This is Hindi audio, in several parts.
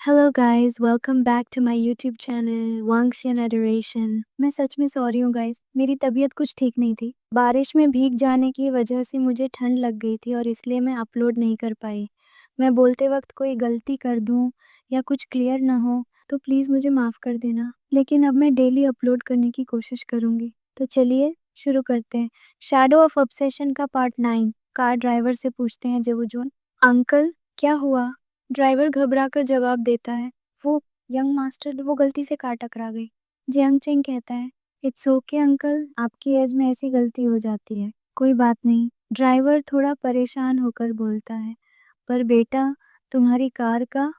Hello guys, welcome back to my YouTube channel Wangshian Adoration. मैं सच में सॉरी हूँ गाइस, मेरी तबीयत कुछ ठीक नहीं थी। बारिश में भीग जाने की वजह से मुझे ठंड लग गई थी और इसलिए मैं अपलोड नहीं कर पाई। मैं बोलते वक्त कोई गलती कर दूँ या कुछ क्लियर ना हो तो प्लीज़ मुझे माफ़ कर देना, लेकिन अब मैं डेली अपलोड करने की कोशिश करूँगी। तो चलिए शुरू करते हैं। शैडो ऑफ ऑब्सेशन का पार्ट 9। कार ड्राइवर से पूछते हैं जेवुजून, अंकल क्या हुआ? ड्राइवर घबराकर जवाब देता है, वो यंग मास्टर वो गलती से कार टकरा गई। जियांग चेंग कहता है, इट्स ओके अंकल, आपकी एज में ऐसी गलती हो जाती है, कोई बात नहीं। ड्राइवर थोड़ा परेशान होकर बोलता है, पर बेटा तुम्हारी कार का।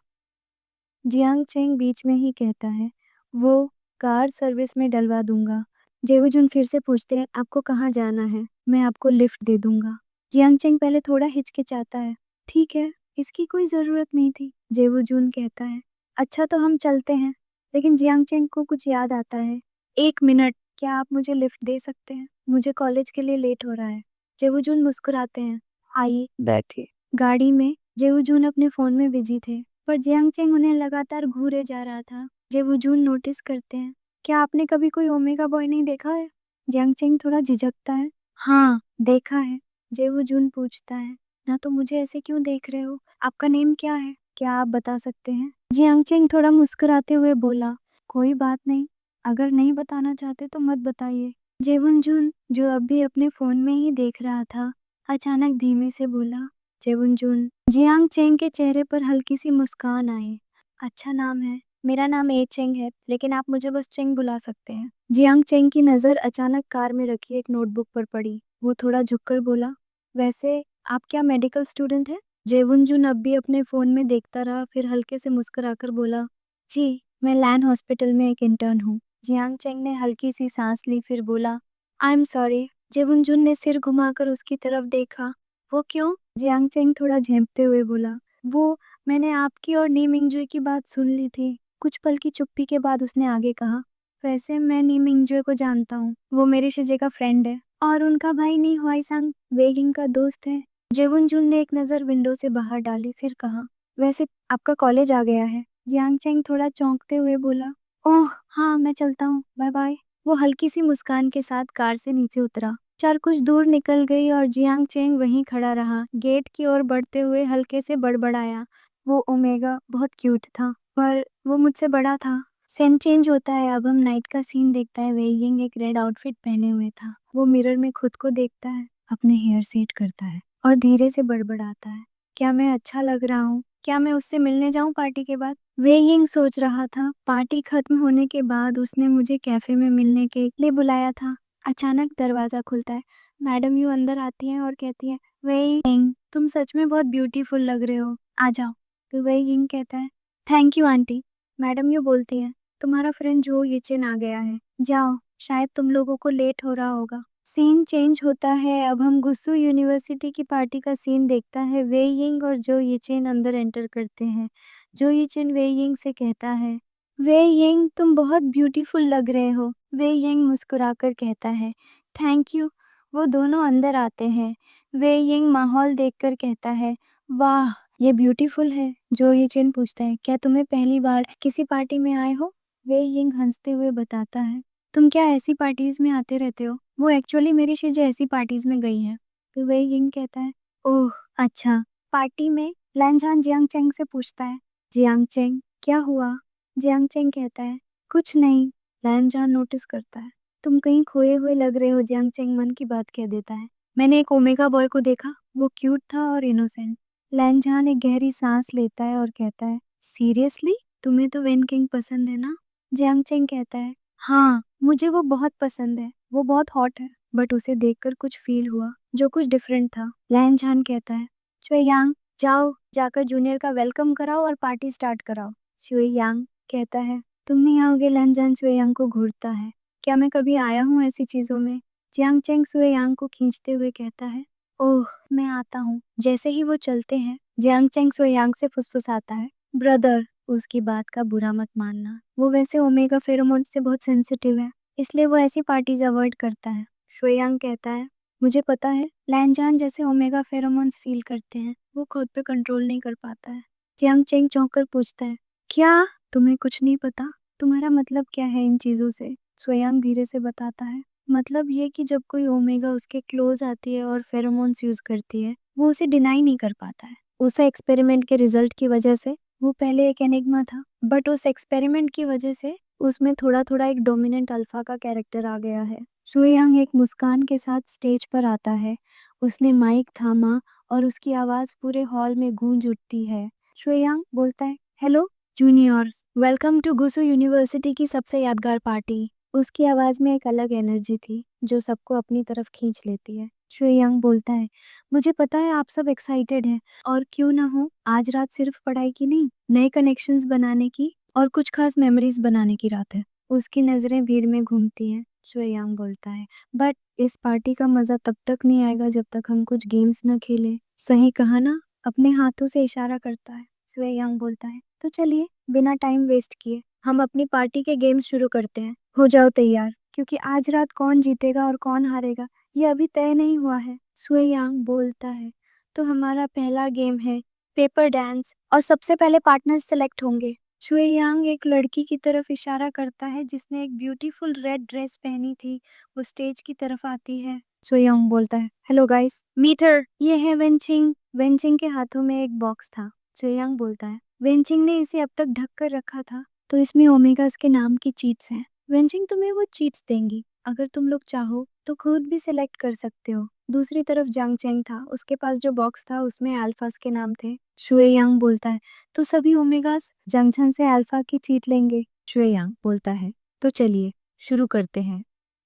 जियांग चेंग बीच में ही कहता है, वो कार सर्विस में डलवा दूंगा। जेवुजुन फिर से पूछते हैं, आपको कहाँ जाना है? मैं आपको लिफ्ट दे दूंगा। जियांग चेंग पहले थोड़ा हिचकिचाता है, ठीक है, इसकी कोई ज़रूरत नहीं थी। जेवुजून कहता है, अच्छा तो हम चलते हैं। लेकिन जियांग चेंग को कुछ याद आता है, एक मिनट, क्या आप मुझे लिफ्ट दे सकते हैं? मुझे कॉलेज के लिए लेट हो रहा है। जेवुजून मुस्कुराते हैं, आइए बैठिए। गाड़ी में जेवुजून अपने फ़ोन में बिजी थे, पर जियांग चेंग उन्हें लगातार घूरे जा रहा था। जेवुजून नोटिस करते हैं, क्या आपने कभी कोई ओमेगा बॉय नहीं देखा है? जियांग चेंग थोड़ा झिझकता है, हाँ देखा है। जेवुजून पूछता है, ना तो मुझे ऐसे क्यों देख रहे हो? आपका नेम क्या है? क्या आप बता सकते हैं? जियांग चेंग थोड़ा मुस्कुराते हुए बोला, कोई बात नहीं, अगर नहीं बताना चाहते तो मत बताइए। जेवुनजून, जो अब भी अपने फ़ोन में ही देख रहा था, अचानक धीमे से बोला, जेवुनजून। जियांग चेंग के चेहरे पर हल्की सी मुस्कान आई, अच्छा नाम है, मेरा नाम ए चेंग है, लेकिन आप मुझे बस चेंग बुला सकते हैं। जियांग चेंग की नज़र अचानक कार में रखी एक नोटबुक पर पड़ी। वो थोड़ा झुककर बोला, वैसे आप क्या मेडिकल स्टूडेंट हैं? जेवुनजून अब भी अपने फ़ोन में देखता रहा, फिर हल्के से मुस्कुराकर बोला, जी, मैं लैन हॉस्पिटल में एक इंटर्न हूँ। जियांग चेंग ने हल्की सी सांस ली, फिर बोला, आई एम सॉरी। जेवुनजून ने सिर घुमाकर उसकी तरफ देखा, वो क्यों? जियांग चेंग थोड़ा झेंपते हुए बोला, वो मैंने आपकी और नी मिंगजुई की बात सुन ली थी। कुछ पल की चुप्पी के बाद उसने आगे कहा, वैसे मैं नी मिंगजुई को जानता हूँ, वो मेरी शिजे का फ्रेंड है और उनका भाई नी हुआईसंग वेगिंग का दोस्त है। जेवुनजून ने एक नज़र विंडो से बाहर डाली, फिर कहा, वैसे आपका कॉलेज आ गया है? जियांग चेंग थोड़ा चौंकते हुए बोला, ओह हाँ, मैं चलता हूँ, बाय बाय। वो हल्की सी मुस्कान के साथ कार से नीचे उतरा। चार कुछ दूर निकल गई और जियांग चेंग वहीं खड़ा रहा। गेट की ओर बढ़ते हुए हल्के से बड़बड़ाया, वो ओमेगा बहुत क्यूट था, पर वो मुझसे बड़ा था। सीन चेंज होता है, अब हम नाइट का सीन देखता है। वेइयिंग एक रेड आउटफिट पहने हुए था। वो मिरर में खुद को देखता है, अपने हेयर सेट करता है और धीरे से बड़बड़ाता है, क्या मैं अच्छा लग रहा हूँ? क्या मैं उससे मिलने जाऊँ पार्टी के बाद? वेइयिंग सोच रहा था, पार्टी खत्म होने के बाद उसने मुझे कैफे में मिलने के लिए बुलाया था। अचानक दरवाजा खुलता है, मैडम यू अंदर आती हैं और कहती है, वेइयिंग तुम सच में बहुत ब्यूटीफुल लग रहे हो, आ जाओ। तो वेइयिंग कहता है, thank you aunty. Madam you बोलती है, तुम्हारा फ्रेंड जो येचेन आ गया है, जाओ, शायद तुम लोगों को लेट हो रहा होगा। सीन चेंज होता है, अब हम गुस्सू यूनिवर्सिटी की पार्टी का सीन देखता है। वेइयिंग और जो येचेन अंदर एंटर करते हैं। जो येचेन वेइयिंग से कहता है, वेइयिंग तुम बहुत ब्यूटीफुल लग रहे हो। वेइयिंग मुस्कुराकर कहता है, थैंक यू। वो दोनों अंदर आते हैं। वेइयिंग माहौल देखकर कहता है, वाह ये ब्यूटीफुल है। जो येचेन पूछता है, क्या तुम्हें पहली बार किसी पार्टी में आए हो? वेइयिंग हंसते हुए बताता है, तुम क्या ऐसी पार्टीज में आते रहते हो? वो एक्चुअली मेरी शिजे ऐसी पार्टीज में गई है। तो वेइयिंग कहता है, ओह अच्छा, पार्टी में? लैनजान जियांग चेंग से पूछता है, जियांग चेंग क्या हुआ? जियांग चेंग कहता है, कुछ नहीं। लैनजान नोटिस करता है, तुम कहीं खोए हुए लग रहे हो। जियांग चेंग मन की बात कह देता है, मैंने एक ओमेगा बॉय को देखा, वो क्यूट था और इनोसेंट। लैनजान एक गहरी सांस लेता है और कहता है, सीरियसली? तुम्हें तो वेन किंग पसंद है ना? जियांग चेंग कहता है, हाँ मुझे वो बहुत पसंद है, वो बहुत हॉट है, बट उसे देखकर कुछ फील हुआ जो कुछ डिफरेंट था। लैनजान कहता है, चुएयांग जाओ, जाकर जूनियर का वेलकम कराओ और पार्टी स्टार्ट कराओ। चुएयांग कहता है, तुम नहीं आओगे? लैनजान चुएयांग को घूरता है, क्या मैं कभी आया हूँ ऐसी चीजों में? जियांग चेंग सुएयांग को खींचते हुए कहता है, ओह मैं आता हूँ। जैसे ही वो चलते हैं, जियांग चेंग सुएयांग से फुसफुसाता है, ब्रदर उसकी बात का बुरा मत मानना, वो वैसे ओमेगा फेरोमोन से बहुत सेंसिटिव है, इसलिए वो ऐसी पार्टीज अवॉइड करता है। शुएयांग कहता है, मुझे पता है, लैनजान जैसे ओमेगा फेरोमोन्स फील करते हैं, वो खुद पे कंट्रोल नहीं कर पाता है। जियांग चेंग चौंक कर पूछता है, क्या तुम्हें कुछ नहीं पता? तुम्हारा मतलब क्या है इन चीजों से? स्वयं धीरे से बताता है। मतलब ये कि जब कोई ओमेगा उसके क्लोज आती है और फेरोमोन्स यूज करती है, वो उसे डिनाई नहीं कर पाता है। उस एक्सपेरिमेंट के रिजल्ट की वजह से वो पहले एक एनिग्मा था, बट उस एक्सपेरिमेंट की वजह से उसमें थोड़ा थोड़ा एक डोमिनेंट अल्फा का कैरेक्टर आ गया है। सुयांग एक मुस्कान के साथ स्टेज पर आता है। उसने माइक थामा और उसकी आवाज पूरे हॉल में गूंज उठती है। सुयांग बोलता है, हेलो जूनियर्स, वेलकम टू गुसु यूनिवर्सिटी की सबसे यादगार पार्टी। उसकी आवाज में एक अलग एनर्जी थी जो सबको अपनी तरफ खींच लेती है। शुयांग बोलता है, मुझे पता है आप सब एक्साइटेड हैं, और क्यों ना हो, आज रात सिर्फ पढ़ाई की नहीं, नए कनेक्शंस बनाने की और कुछ खास मेमोरीज बनाने की रात है। उसकी नजरें भीड़ में घूमती हैं। शुयांग बोलता है, बट इस पार्टी का मजा तब तक नहीं आएगा जब तक हम कुछ गेम्स न खेलें। सही कहा ना? अपने हाथों से इशारा करता है। शुयांग बोलता है, तो चलिए बिना टाइम वेस्ट किए हम अपनी पार्टी के गेम शुरू करते हैं। हो जाओ तैयार, क्योंकि आज रात कौन जीतेगा और कौन हारेगा ये अभी तय नहीं हुआ है। सुयांग बोलता है, तो हमारा पहला गेम है पेपर डांस, और सबसे पहले पार्टनर सेलेक्ट होंगे। शुयांग एक लड़की की तरफ इशारा करता है जिसने एक ब्यूटीफुल रेड ड्रेस पहनी थी। वो स्टेज की तरफ आती है। शुयांग बोलता है, हेलो गाइस, मीटर, ये है वेंचिंग। वेंचिंग के हाथों में एक बॉक्स था। शुयांग बोलता है, वेंचिंग ने इसे अब तक ढक कर रखा था, तो इसमें ओमेगास के नाम की चीट्स हैं। वेंचिंग तुम्हें वो चीट्स देंगी। अगर तुम लोग चाहो तो खुद भी सिलेक्ट कर सकते हो। दूसरी तरफ जांग चेंग था, उसके पास जो बॉक्स था उसमें अल्फास के नाम थे। शुएयांग बोलता है, तो सभी ओमेगास जंक्शन से अल्फा की चीट लेंगे। शुएयांग बोलता है, तो चलिए शुरू करते हैं।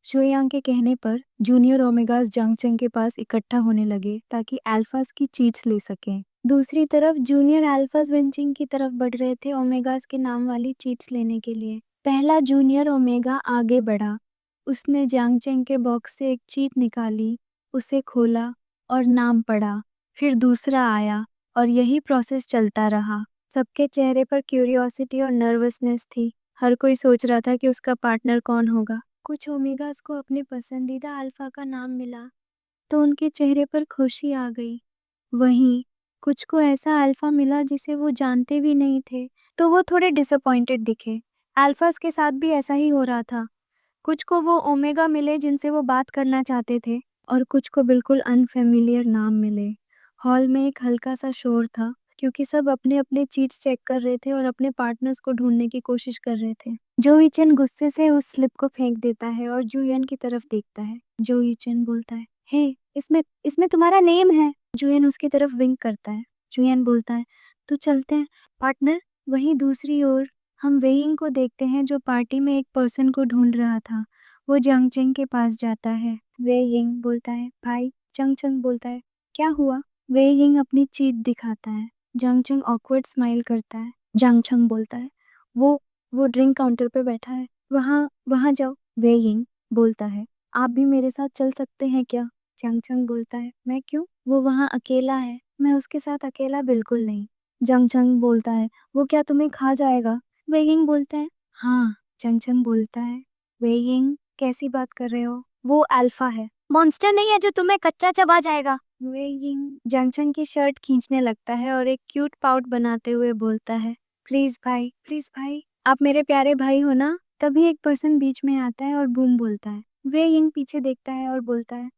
शुएयांग के कहने पर जूनियर ओमेगास जंक्शन के पास इकट्ठा होने लगे ताकि अल्फास की चीट्स ले सकें। दूसरी तरफ जूनियर अल्फास वेंचिंग की तरफ बढ़ रहे थे ओमेगास के नाम वाली चीट्स लेने के लिए। पहला जूनियर ओमेगा आगे बढ़ा। उसने जांगचेंग के बॉक्स से एक चीट निकाली, उसे खोला और नाम पढ़ा। फिर दूसरा आया और यही प्रोसेस चलता रहा। सबके चेहरे पर क्यूरियोसिटी और नर्वसनेस थी। हर कोई सोच रहा था कि उसका पार्टनर कौन होगा। कुछ ओमेगास को अपने पसंदीदा अल्फा का नाम मिला तो उनके चेहरे पर खुशी आ गई। वहीं कुछ को ऐसा अल्फा मिला जिसे वो जानते भी नहीं थे, तो वो थोड़े डिसअपॉइंटेड दिखे। अल्फास के साथ भी ऐसा ही हो रहा था। कुछ को वो ओमेगा मिले जिनसे वो बात करना चाहते थे, और कुछ को बिल्कुल अनफेमिलियर नाम मिले। हॉल में एक हल्का सा शोर था क्योंकि सब अपने अपने चीट्स चेक कर रहे थे और अपने पार्टनर्स को ढूंढने की कोशिश कर रहे थे। जो ईचन गुस्से से उस स्लिप को फेंक देता है और जुयन की तरफ देखता है। जो ईचन बोलता है, हे, इसमें इसमें तुम्हारा नेम है। जुयन उसकी तरफ विंक करता है। जुयन बोलता है, तो चलते हैं पार्टनर। वहीं दूसरी ओर हम वेइंग को देखते हैं जो पार्टी में एक पर्सन को ढूंढ रहा था। वो जंगचंग के पास जाता है। वेइंग बोलता है, भाई। जंगचंग बोलता है, क्या हुआ? वेइंग अपनी चीट दिखाता है। जंगचंग ऑकवर्ड स्माइल करता है। जंगचंग बोलता है, वो वो ड्रिंक काउंटर पे बैठा है, वहाँ वहाँ जाओ। वेइंग बोलता है, आप भी मेरे साथ चल सकते हैं क्या? जंगचंग बोलता है, मैं क्यों? वो वहाँ अकेला है, मैं उसके साथ अकेला बिल्कुल नहीं। जंगचंग बोलता है, वो क्या तुम्हें खा जाएगा? वेइंग बोलता है, हाँ। जंगचंग बोलता है, वेइंग कैसी बात कर रहे हो? वो अल्फा है, मॉन्स्टर नहीं है जो तुम्हें कच्चा चबा जाएगा। वेइंग जंगचंग की शर्ट खींचने लगता है और एक क्यूट पाउट बनाते हुए बोलता है, प्लीज भाई, प्लीज भाई, आप मेरे प्यारे भाई हो ना? तभी एक पर्सन बीच में आता है और बूम बोलता है। वेइंग पीछे देखता है और बोलता है,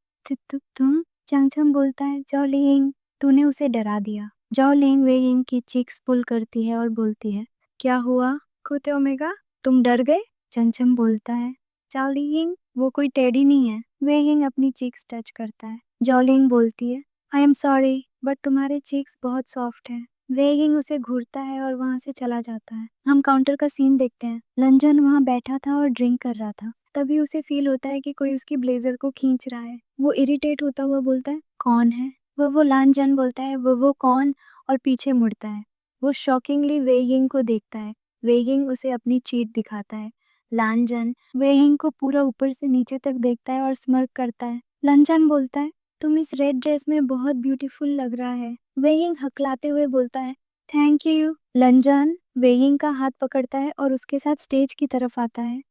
तुम? जंगचंग बोलता है, जॉलिंग, तूने उसे डरा दिया। जॉलिंग वेइंग की चीक्स पुल करती है और बोलती है, क्या हुआ कुते ओमेगा, तुम डर गए? चंचम बोलता है, जॉलिंग वो कोई टेडी नहीं है। वेइंग अपनी चीक्स टच करता है। जॉलिंग बोलती है, आई एम सॉरी, बट तुम्हारे चीक्स बहुत सॉफ्ट हैं। वेइंग उसे घूरता है और वहां से चला जाता है। हम काउंटर का सीन देखते हैं। लंजन वहां बैठा था और ड्रिंक कर रहा था। तभी उसे फील होता है कि कोई उसकी ब्लेजर को खींच रहा है। वो इरिटेट होता हुआ बोलता है, कौन है? वो लांजन बोलता है, वो कौन? और पीछे मुड़ता है। वो शॉकिंगली वेइंग को देखता है। वेइंग उसे अपनी चीट दिखाता है। लांजन वेइंग को पूरा ऊपर से नीचे तक देखता है और स्मर्क करता है। लांजन बोलता है, तुम इस रेड ड्रेस में बहुत ब्यूटीफुल लग रहा है। वेइंग हकलाते हुए बोलता है, थैंक यू। लंजन वेइंग का हाथ पकड़ता है और उसके साथ स्टेज की तरफ आता है।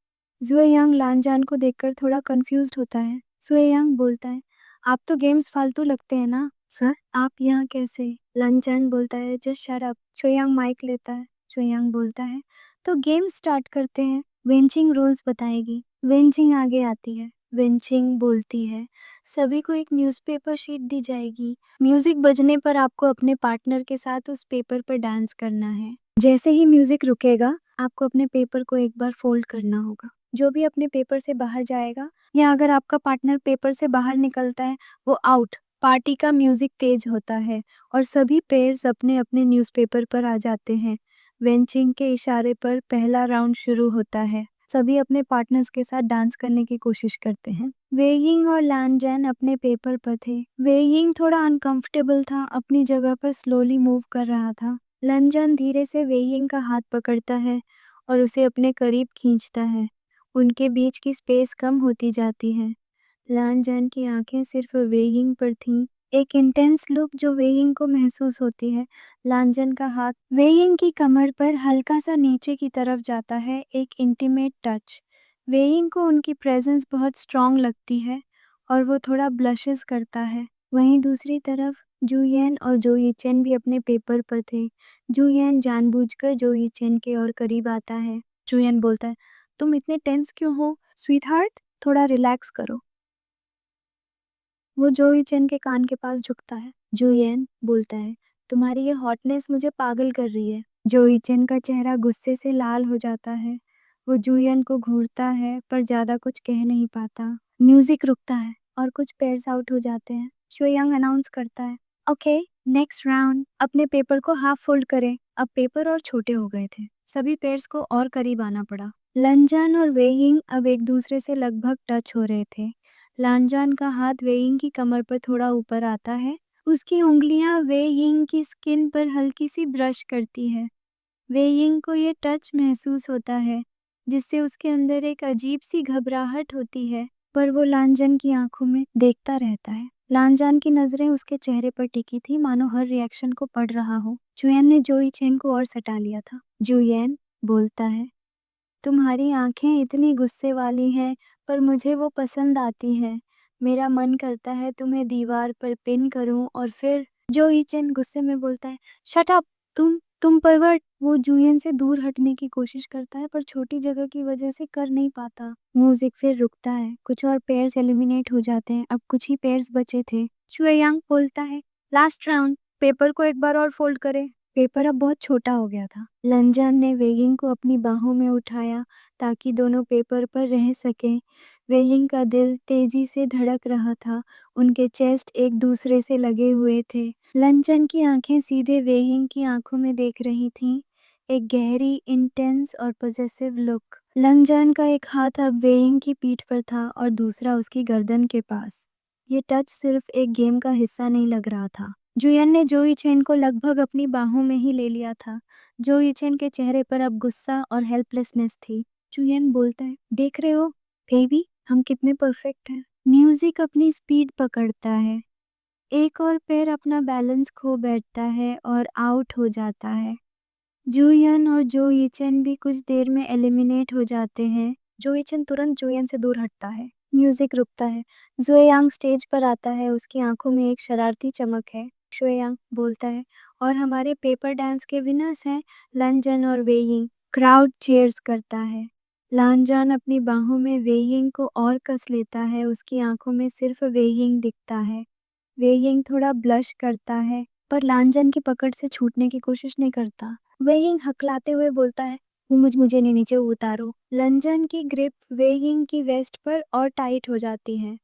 जुएयांग लांजान को देखकर थोड़ा कंफ्यूज्ड होता है। जुएयांग बोलता है, आप तो गेम्स फालतू लगते हैं ना सर, आप यहाँ कैसे? लंजान बोलता है, जस्ट शट अप। जुएयांग माइक लेता है। श्वेयांग बोलता है, तो गेम स्टार्ट करते हैं। वेंचिंग रूल्स बताएगी। वेंचिंग आगे आती है। वेंचिंग बोलती है, सभी को एक न्यूज़पेपर शीट दी जाएगी। म्यूजिक बजने पर आपको अपने पार्टनर के साथ उस पेपर पर डांस करना है। जैसे ही म्यूजिक रुकेगा, आपको अपने पेपर को एक बार फोल्ड करना होगा। जो भी अपने पेपर से बाहर जाएगा या अगर आपका पार्टनर पेपर से बाहर निकलता है, वो आउट। पार्टी का म्यूजिक तेज होता है और सभी पेयर्स अपने अपने न्यूज़पेपर पर आ जाते हैं। वेंचिंग के इशारे पर पहला राउंड शुरू होता है। सभी अपने पार्टनर्स के साथ डांस करने की कोशिश करते हैं। वेइंग और लानजैन अपने पेपर पर थे। वेइंग थोड़ा अनकंफर्टेबल था, अपनी जगह पर स्लोली मूव कर रहा था। लानजैन धीरे से वेइंग का हाथ पकड़ता है और उसे अपने करीब खींचता है। उनके बीच की स्पेस कम होती जाती है। लानजैन की आंखें सिर्फ वेइंग पर थीं, एक इंटेंस लुक जो वेइंग को महसूस होती है। लानजैन का हाथ वेइंग की कमर पर हल्का सा नीचे की तरफ जाता है, एक इंटीमेट टच। वेइंग को उनकी प्रेजेंस बहुत स्ट्रॉन्ग लगती है और वो थोड़ा ब्लशेस करता है। वहीं दूसरी तरफ जुयेन और जो यीचेन भी अपने पेपर पर थे। जुयेन जानबूझकर जो यीचेन के और करीब आता है। जुयेन बोलता है, तुम इतने टेंस क्यों हो स्वीटहार्ट, थोड़ा रिलैक्स करो। वो जो यीचेन के कान के पास झुकता है। जुयेन बोलता है, तुम्हारी ये हॉटनेस मुझे पागल कर रही है। जो यीचेन का चेहरा गुस्से से लाल हो जाता है। वो जुयेन को घूरता है पर ज्यादा कुछ कह नहीं पाता। म्यूजिक रुकता है और कुछ पेयर्स आउट हो जाते हैं। शुयांग अनाउंस करता है, ओके नेक्स्ट राउंड। अपने पेपर को हाफ फोल्ड करें। अब पेपर और छोटे हो गए थे, सभी पेयर्स को और करीब आना पड़ा। लंजान और वेइंग अब एक दूसरे से लगभग टच हो रहे थे। लानजान का हाथ वेइंग की कमर पर थोड़ा ऊपर आता है। उसकी उंगलियां वेइंग की स्किन पर हल्की सी ब्रश करती है। वेइंग को ये टच महसूस होता है, जिससे उसके अंदर एक अजीब सी घबराहट होती है, पर वो लानजान की आंखों में देखता रहता है। लानजान की नजरें उसके चेहरे पर टिकी थी, मानो हर रिएक्शन को पढ़ रहा हो। जुयेन ने जोई चेन को और सटा लिया था। जुयेन बोलता है, तुम्हारी आंखें इतनी गुस्से वाली हैं, पर मुझे वो पसंद आती है। मेरा मन करता है तुम्हें दीवार पर पिन करूं और फिर। जो ईचेन गुस्से में बोलता है, शट अप, तुम परवर्ट। वो जुयन से दूर हटने की कोशिश करता है पर छोटी जगह की वजह से कर नहीं पाता। म्यूजिक फिर रुकता है, कुछ और पेयर्स एलिमिनेट हो जाते हैं, अब कुछ ही पेयर्स बचे थे। शुएयांग बोलता है, लास्ट राउंड, पेपर को एक बार और फोल्ड करें। पेपर अब बहुत छोटा हो गया था। लंजान ने वेइंग को अपनी बाहों में उठाया ताकि दोनों पेपर पर रह सकें। वेइंग का दिल तेजी से धड़क रहा था, उनके चेस्ट एक दूसरे से लगे हुए थे। लंजान की आंखें सीधे वेइंग की आंखों में देख रही थीं, एक गहरी, इंटेंस और पॉसेसिव लुक। लंजान का एक हाथ अब वेइंग की पीठ पर था और दूसरा उसकी गर्दन के पास। ये टच सिर्फ एक गेम का हिस्सा नहीं लग रहा था। जुयन ने जो यीचेन को लगभग अपनी बाहों में ही ले लिया था। जो यीचेन के चेहरे पर अब गुस्सा और हेल्पलेसनेस थी। जुयन बोलता है, देख रहे हो बेबी, हम कितने परफेक्ट हैं। म्यूजिक अपनी स्पीड पकड़ता है। एक और पैर अपना बैलेंस खो बैठता है और आउट हो जाता है। जुयन और जो यीचेन भी कुछ देर में एलिमिनेट हो जाते हैं। जो यीचेन तुरंत जुयन से दूर हटता है। म्यूजिक रुकता है। जुएयांग स्टेज पर आता है, उसकी आंखों में एक शरारती चमक है। शुएयांग बोलता है, और हमारे पेपर डांस के विनर्स हैं लंजन और वेइंग। क्राउड चीयर्स करता है। लानजान अपनी बाहों में वेइंग को और कस लेता है, उसकी आंखों में सिर्फ वेइंग दिखता है। वेइंग थोड़ा ब्लश करता है, पर लानजान की पकड़ से छूटने की कोशिश नहीं करता। वेइंग हकलाते हुए बोलता है, मुझे नहीं नीचे उतारो। लंजन की ग्रिप वेइंग की वेस्ट पर और टाइट हो जाती है।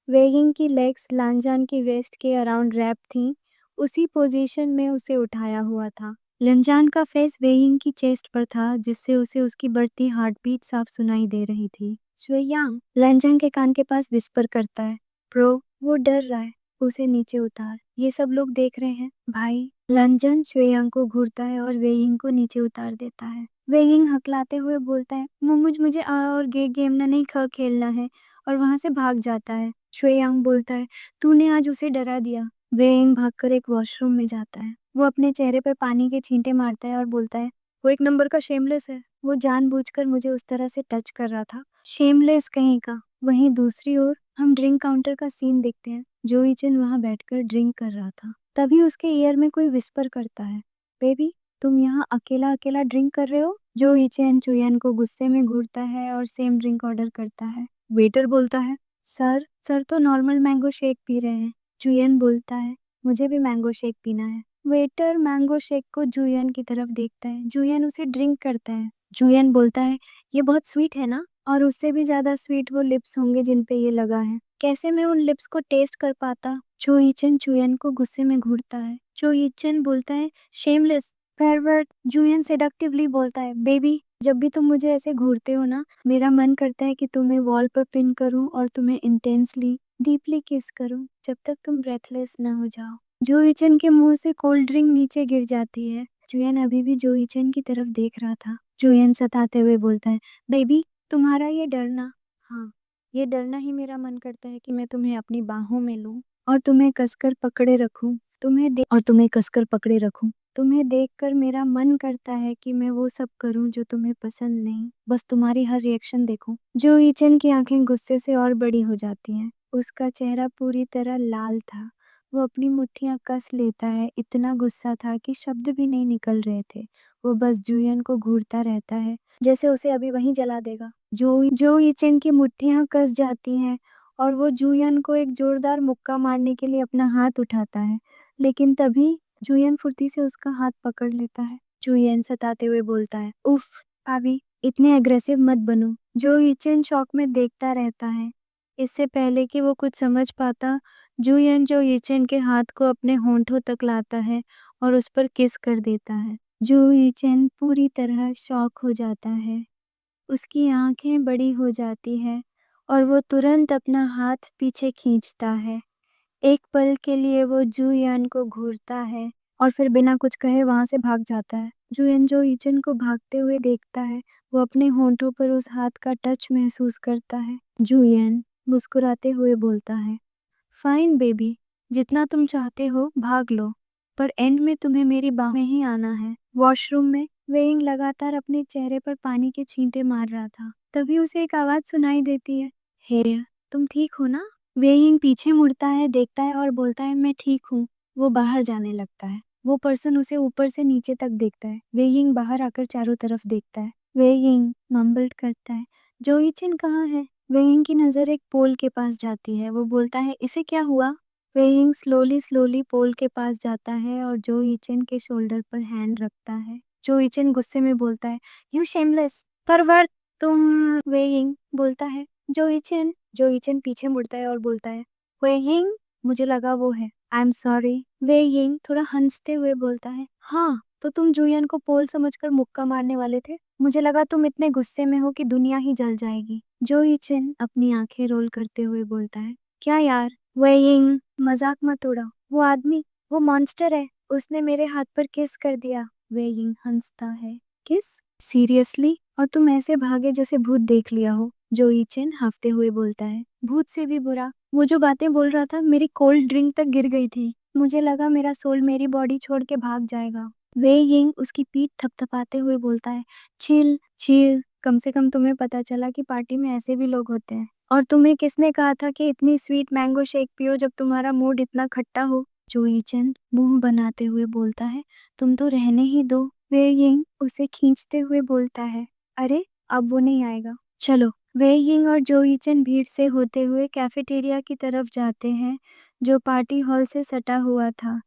वेइंग की लेग्स लांजान की वेस्ट के अराउंड रैप थीं, उसी पोजीशन में उसे उठाया हुआ था। लंजान का फेस वेइंग की चेस्ट पर था, जिससे उसे उसकी बढ़ती हार्ट बीट साफ सुनाई दे रही थी। शुएयांग लंजान के कान के पास विस्पर करता है, प्रो, वो डर रहा है, उसे नीचे उतार, ये सब लोग देख रहे हैं भाई। लंजन शुएयांग को घूरता है और वेइंग को नीचे उतार देता है। वेइंग हकलाते हुए बोलता है, मुझे और गेम ना नहीं खेलना है, और वहां से भाग जाता है। शुएयांग बोलता है, तूने आज उसे डरा दिया। वेइंग भागकर एक वॉशरूम में जाता है। वो अपने चेहरे पर पानी के छींटे मारता है और बोलता है, वो एक नंबर का शेमलेस है, वो जानबूझकर मुझे उस तरह से टच कर रहा था, शेमलेस कहीं का। वहीं दूसरी ओर हम ड्रिंक काउंटर का सीन देखते हैं। जो ईचन वहां बैठकर ड्रिंक कर रहा था। तभी उसके ईयर में कोई विस्पर करता है, बेबी तुम यहाँ अकेला अकेला ड्रिंक कर रहे हो? जो ईचेन चुयन को गुस्से में घूरता है और सेम ड्रिंक ऑर्डर करता है। वेटर बोलता है, सर तो नॉर्मल मैंगो शेक पी रहे हैं। चुयन बोलता है, मुझे भी मैंगो शेक पीना है। वेटर मैंगो शेक को जुयन की तरफ देखता है। जुयन उसे ड्रिंक करता है। जुयन बोलता है, ये बहुत स्वीट है ना? और उससे भी ज्यादा स्वीट वो लिप्स होंगे जिन पे ये लगा है। कैसे मैं उन लिप्स को टेस्ट कर पाता? चो ईचन चुयन को गुस्से में घूरता है। चो ईचन बोलता है, शेमलेस परवर्ट। जुयन सेडक्टिवली बोलता है, बेबी जब भी तुम मुझे ऐसे घूरते हो ना, मेरा मन करता है कि तुम्हें वॉल पर पिन करूं और तुम्हें इंटेंसली डीपली किस करूं जब तक तुम ब्रेथलेस ना हो जाओ। जोईचन के मुंह से कोल्ड ड्रिंक नीचे गिर जाती है। जुयन अभी भी जोईचन की तरफ देख रहा था। जुयन सताते हुए बोलता है, बेबी तुम्हारा ये डरना, हाँ ये डरना ही मेरा मन करता है कि मैं तुम्हें अपनी बाहों में लूं और तुम्हें कसकर पकड़े रखूं। तुम्हें कसकर पकड़े रखूं। तुम्हें देखकर मेरा मन करता है कि मैं वो सब करूं जो तुम्हें पसंद नहीं, बस तुम्हारी हर रिएक्शन देखूं। जो ईचन की आंखें गुस्से से और बड़ी हो जाती हैं। उसका चेहरा पूरी तरह लाल था। वो अपनी मुट्ठियां कस लेता है। इतना गुस्सा था कि शब्द भी नहीं निकल रहे थे। वो बस जुयन को घूरता रहता है, जैसे उसे अभी वहीं जला देगा। जो ईचन की मुट्ठियां कस जाती हैं और वो जुयन को एक जोरदार मुक्का मारने के लिए अपना हाथ उठाता है, लेकिन तभी जुयन फुर्ती से उसका हाथ पकड़ लेता है। जुयन सताते हुए बोलता है, उफ अभी इतने अग्रेसिव मत बनो। जो ईचन शॉक में देखता रहता है। इससे पहले कि वो कुछ समझ पाता, जुयन जो ईचन के हाथ को अपने होंठों तक लाता है और उस पर किस कर देता है। जो ईचन पूरी तरह शॉक हो जाता है। उसकी आंखें बड़ी हो जाती है और वो तुरंत अपना हाथ पीछे खींचता है। एक पल के लिए वो जुयन को घूरता है और फिर बिना कुछ कहे वहां से भाग जाता है। जुयन जो ईचन को भागते हुए देखता है, वो अपने होंठों पर उस हाथ का टच महसूस करता है। जुयन मुस्कुराते हुए बोलता है, फाइन बेबी, जितना तुम चाहते हो भाग लो, पर एंड में तुम्हें मेरी बाहों में ही आना है। वॉशरूम में वेइंग लगातार अपने चेहरे पर पानी के छींटे मार रहा था। तभी उसे एक आवाज सुनाई देती है, हे तुम ठीक हो ना? वेइंग पीछे मुड़ता है, देखता है और बोलता है, मैं ठीक हूँ। वो बाहर जाने लगता है। वो पर्सन उसे ऊपर से नीचे तक देखता है। वेइंग बाहर आकर चारों तरफ देखता है। वेइंग मम्बल्ड करता है, जोईचिन कहाँ है? वेइंग की नजर एक पोल के पास जाती है। वो बोलता है, इसे क्या हुआ? वेइंग स्लोली पोल के पास जाता है और जो ईचन के शोल्डर पर हैंड रखता है। जो ईचन गुस्से में बोलता है, यू शेमलेस परवर्त तुम। वेइंग बोलता है, जो ईचन पीछे मुड़ता है और बोलता है, वेइंग मुझे लगा वो है, आई एम सॉरी। वेइंग थोड़ा हंसते हुए बोलता है, हाँ तो तुम जुयन को पोल समझकर मुक्का मारने वाले थे? मुझे लगा तुम इतने गुस्से में हो कि दुनिया ही जल जाएगी। जो ईचन अपनी आंखें रोल करते हुए बोलता है, क्या यार वेइंग मजाक मत उड़ाओ। वो आदमी, वो मॉन्स्टर है, उसने मेरे हाथ पर किस कर दिया। वेइंग हंसता है, किस? सीरियसली? और तुम ऐसे भागे जैसे भूत देख लिया हो। जो ईचन हाफते हुए बोलता है, भूत से भी बुरा। वो जो बातें बोल रहा था मेरी कोल्ड ड्रिंक तक गिर गई थी। मुझे लगा मेरा सोल मेरी बॉडी छोड़ के भाग जाएगा। वेइंग उसकी पीठ थपथपाते हुए बोलता है, चिल चिल, कम से कम तुम्हें पता चला कि पार्टी में ऐसे भी लोग होते हैं। और तुम्हें किसने कहा था कि इतनी स्वीट मैंगो शेक पियो जब तुम्हारा मूड इतना खट्टा हो? जोईचन मुंह बनाते हुए बोलता है, तुम तो रहने ही दो। वेइंग उसे खींचते हुए बोलता है, अरे अब वो नहीं आएगा, चलो। वेइंग और जोईचन भीड़ से होते हुए कैफेटेरिया की तरफ जाते हैं, जो पार्टी हॉल से सटा हुआ था।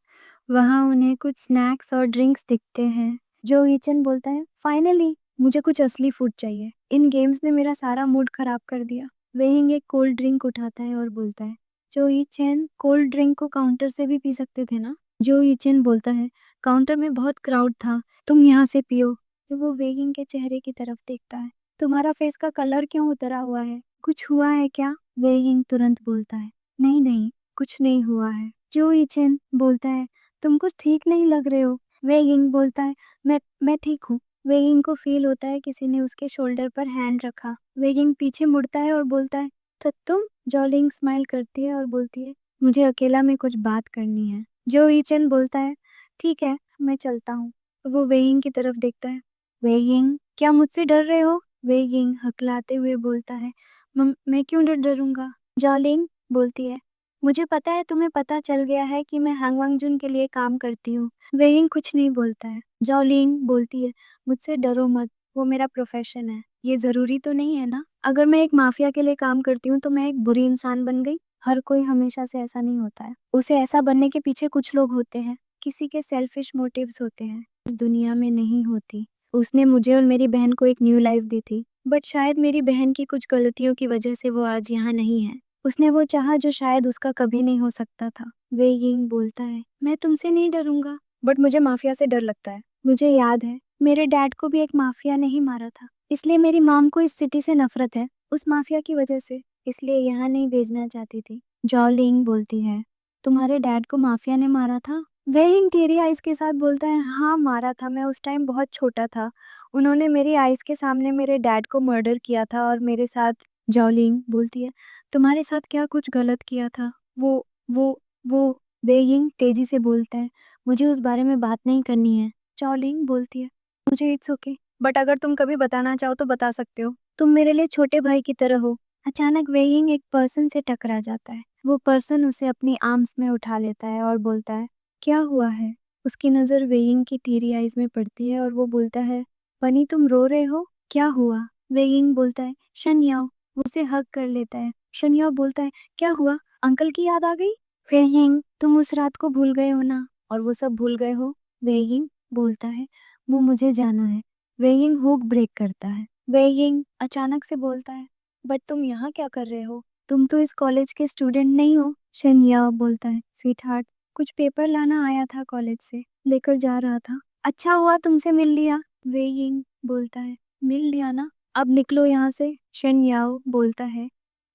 वहाँ उन्हें कुछ स्नैक्स और ड्रिंक्स दिखते हैं। जो ईचन बोलता है, फाइनली मुझे कुछ असली फूड चाहिए, इन गेम्स ने मेरा सारा मूड खराब कर दिया। वेइंग एक कोल्ड ड्रिंक उठाता है और बोलता है, जो ईचन कोल्ड ड्रिंक को काउंटर से भी पी सकते थे ना? जो ईचन बोलता है, काउंटर में बहुत क्राउड था, तुम यहाँ से पियो। तो वो वेइंग के चेहरे की तरफ देखता है, तुम्हारा फेस का कलर क्यों उतरा हुआ है? कुछ हुआ है क्या? वेइंग तुरंत बोलता है, नहीं नहीं कुछ नहीं हुआ है। जो ईचन बोलता है, तुम कुछ ठीक नहीं लग रहे हो। वेइंग बोलता है, मैं ठीक हूँ। वेइंग को फील होता है किसी ने उसके शोल्डर पर हैंड रखा। वेइंग पीछे मुड़ता है और बोलता है, तो तुम? जॉलिंग स्माइल करती है और बोलती है, मुझे अकेला में कुछ बात करनी है। जो ईचन बोलता है, ठीक है मैं चलता हूँ। वो वेइंग की तरफ देखता है, वेइंग क्या मुझसे डर रहे हो? वेइंग हकलाते हुए बोलता है, मैं क्यों डरूंगा? जॉलिंग बोलती है, मुझे पता है तुम्हें पता चल गया है कि मैं हांगवांगजुन के लिए काम करती हूँ। वेइंग कुछ नहीं बोलता है। जॉलिंग बोलती है, मुझसे डरो मत, वो मेरा प्रोफेशन है। ये ज़रूरी तो नहीं है ना? अगर मैं एक माफिया के लिए काम करती हूँ तो मैं एक बुरी इंसान बन गई? हर कोई हमेशा से ऐसा नहीं होता है। उसे ऐसा बनने के पीछे कुछ लोग होते हैं, किसी के सेल्फिश मोटिव्स होते हैं। इस दुनिया में नहीं होती। उसने मुझे और मेरी बहन को एक न्यू लाइफ दी थी, बट शायद मेरी बहन की कुछ गलतियों की वजह से वो आज यहाँ नहीं है। उसने वो चाहा जो शायद उसका कभी नहीं हो सकता था। वे यिंग बोलता है, मैं तुमसे नहीं डरूंगा, बट मुझे माफिया से डर लगता है। मुझे याद है, मेरे डैड को भी एक माफिया ने ही मारा था, इसलिए मेरी मॉम को इस सिटी से नफरत है, उस माफिया की वजह से, इसलिए यहाँ नहीं भेजना चाहती थी। जॉलिंग बोलती है, तुम्हारे डैड को माफिया ने मारा था? वेइंग टेरी आइज के साथ बोलता है, हाँ मारा था, मैं उस टाइम बहुत छोटा था। उन्होंने मेरी आइज के सामने मेरे डैड को मर्डर किया था और मेरे साथ। जॉलिंग बोलती है, तुम्हारे साथ क्या कुछ गलत किया था? वो वेइंग तेजी से बोलता है, मुझे उस बारे में बात नहीं करनी है। जॉलिंग बोलती है, मुझे इट्स ओके, बट अगर तुम कभी बताना चाहो तो बता सकते हो, तुम मेरे लिए छोटे भाई की तरह हो। अचानक वेइंग एक पर्सन से टकरा जाता है। वो पर्सन उसे अपनी आर्म्स में उठा लेता है और बोलता है, क्या हुआ है? उसकी नज़र वेइंग की टीरी आइज में पड़ती है और वो बोलता है, बनी तुम रो रहे हो, क्या हुआ? वेइंग बोलता है, शन्याओ। वो उसे हग कर लेता है। शन्याओ बोलता है, क्या हुआ, अंकल की याद आ गई? वेइंग, तुम उस रात को भूल गए हो ना, और वो सब भूल गए हो? वेइंग बोलता है, वो मुझे जाना है। वेइंग हुक ब्रेक करता है। वेइंग अचानक से बोलता है, बट तुम यहाँ क्या कर रहे हो? तुम तो इस कॉलेज के स्टूडेंट नहीं हो। शन्याओ बोलता है, स्वीट हार्ट, कुछ पेपर लाना आया था कॉलेज से, लेकर जा रहा था। अच्छा हुआ तुमसे मिल लिया। वेइंग बोलता है, मिल लिया ना, अब निकलो यहाँ से। शन्याओ बोलता है,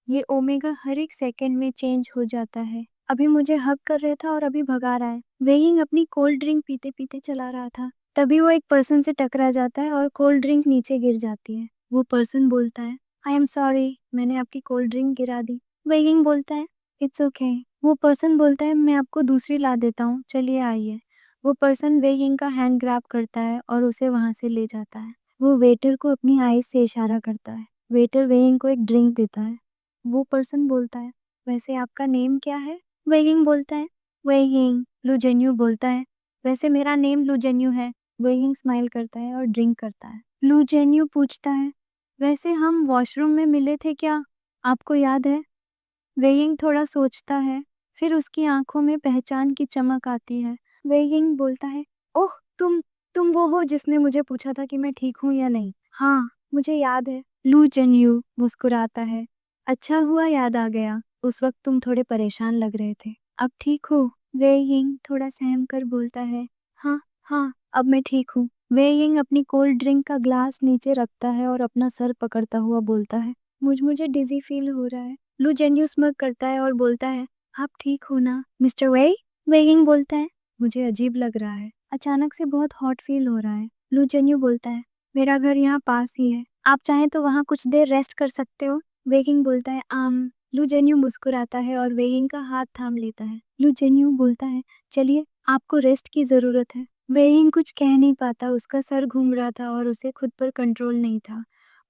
ये ओमेगा हर एक सेकंड में चेंज हो जाता है। अभी मुझे हक कर रहा था और अभी भगा रहा है। वेइंग अपनी कोल्ड ड्रिंक पीते पीते चला रहा था, तभी वो एक पर्सन से टकरा जाता है और कोल्ड ड्रिंक नीचे गिर जाती है। वो पर्सन बोलता है, आई एम सॉरी, मैंने आपकी कोल्ड ड्रिंक गिरा दी। वेइंग बोलता है, इट्स ओके। वो पर्सन बोलता है, मैं आपको दूसरी ला देता हूँ, चलिए आइए। वो पर्सन वेइंग का हैंड ग्रैब करता है और उसे वहां से ले जाता है। वो वेटर को अपनी आईज से इशारा करता है। वेटर वेइंग को एक ड्रिंक देता है। वो पर्सन बोलता है, वैसे आपका नेम क्या है? वेइंग बोलता है, वेइंग। लुजेन्यू बोलता है, वैसे मेरा नेम लुजेन्यू है। वेइंग स्माइल करता है और ड्रिंक करता है। लुजेन्यू पूछता है, वैसे हम वॉशरूम में मिले थे क्या, आपको याद है? वेइंग थोड़ा सोचता है, फिर उसकी आंखों में पहचान की चमक आती है। वेइंग बोलता है, ओह, तुम वो हो जिसने मुझे पूछा था कि मैं ठीक हूँ या नहीं। हाँ, मुझे याद है। लू जन्यू मुस्कुराता है, अच्छा हुआ याद आ गया, उस वक्त तुम थोड़े परेशान लग रहे थे, अब ठीक हो? वेइंग थोड़ा सहम कर बोलता है, हाँ हाँ, अब मैं ठीक हूँ। वेइंग अपनी कोल्ड ड्रिंक का ग्लास नीचे रखता है और अपना सर पकड़ता हुआ बोलता है, मुझे डिजी फील हो रहा है। लू जेन्यू स्मग करता है और बोलता है, आप ठीक हो ना मिस्टर वेई? वेइंग बोलता है, मुझे अजीब लग रहा है, अचानक से बहुत हॉट फील हो रहा है। लू जेन्यू बोलता है, मेरा घर यहाँ पास ही है, आप चाहें तो वहाँ कुछ देर रेस्ट कर सकते हो। वेइंग बोलता है, लू जेन्यू मुस्कुराता है और वेइंग का हाथ थाम लेता है। लू जेन्यू बोलता है, चलिए, आपको रेस्ट की जरूरत है। वेइंग कुछ कह नहीं पाता, उसका सर घूम रहा था और उसे खुद पर कंट्रोल नहीं था।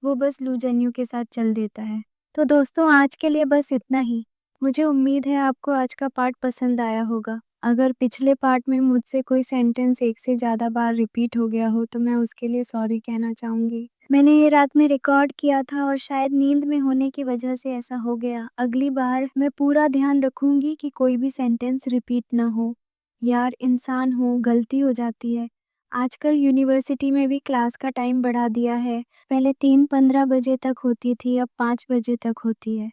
वो बस लू जेन्यू के साथ चल देता है। तो दोस्तों, आज के लिए बस इतना ही। मुझे उम्मीद है आपको आज का पार्ट पसंद आया होगा। अगर पिछले पार्ट में मुझसे कोई सेंटेंस एक से ज़्यादा बार रिपीट हो गया हो तो मैं उसके लिए सॉरी कहना चाहूँगी। मैंने ये रात में रिकॉर्ड किया था और शायद नींद में होने की वजह से ऐसा हो गया। अगली बार मैं पूरा ध्यान रखूंगी कि कोई भी सेंटेंस रिपीट ना हो। यार, इंसान हो, गलती हो जाती है। आजकल यूनिवर्सिटी में भी क्लास का टाइम बढ़ा दिया है। पहले 3:15 बजे तक होती थी, अब 5 बजे तक होती है।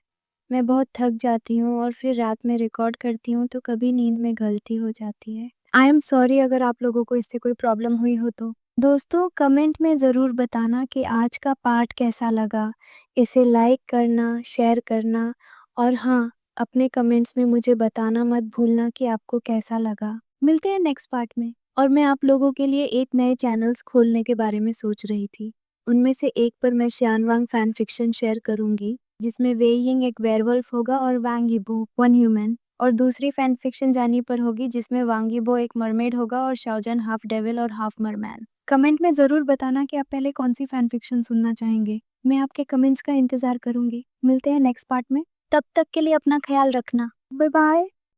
मैं बहुत थक जाती हूँ और फिर रात में रिकॉर्ड करती हूँ तो कभी नींद में गलती हो जाती है। आई एम सॉरी अगर आप लोगों को इससे कोई प्रॉब्लम हुई हो तो। दोस्तों, कमेंट में ज़रूर बताना कि आज का पार्ट कैसा लगा। इसे लाइक करना, शेयर करना और हाँ, अपने कमेंट्स में मुझे बताना मत भूलना कि आपको कैसा लगा। मिलते हैं नेक्स्ट पार्ट में। और मैं आप लोगों के लिए एक नए चैनल्स खोलने के बारे में सोच रही थी। उनमें से एक पर मैं शियानवांग फैन फिक्शन शेयर करूंगी, जिसमें वेई यिंग एक वेयरवुल्फ होगा और वांग यीबो वन ह्यूमन, और दूसरी फैन फिक्शन जानी पर होगी जिसमें वांग यीबो एक मरमेड होगा और शाओजन हाफ डेविल और हाफ मरमैन। कमेंट में ज़रूर बताना कि आप पहले कौन सी फैन फिक्शन सुनना चाहेंगे। मैं आपके कमेंट्स का इंतज़ार करूंगी। मिलते हैं नेक्स्ट पार्ट में, तब तक के लिए अपना ख्याल रखना। Bye bye.